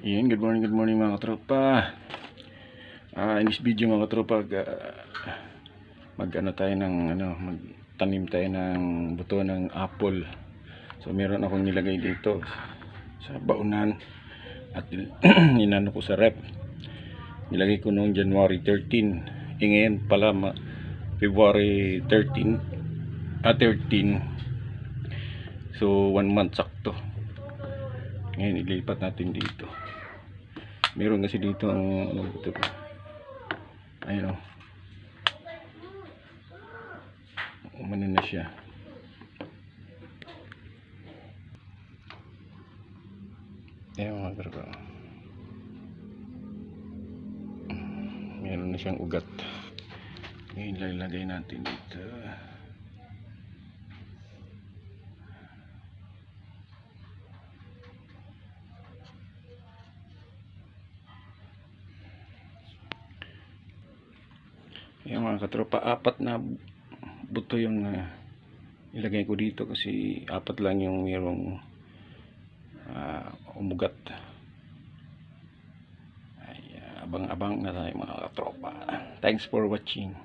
Ayan, good morning mga katropa. In this video mga katropa, mag-ano tayo ng magtanim tayo ng buto ng apple. So meron akong nilagay dito sa baunan at inano ko sa rep. Nilagay ko noong January 13. Ngayon pala February 13. 13. So 1 month sakto. Ngayon ilipat natin dito. Meron kasi dito ang ito. Ayun o. Umano na siya. Ayun mga karga. Meron na siyang ugat. Ngayon lalagay natin dito. Ayan mga katropa, 4 na buto yung ilagay ko dito kasi 4 lang yung mayroong umugat. Ay, abang-abang na tayo mga katropa. Thanks for watching.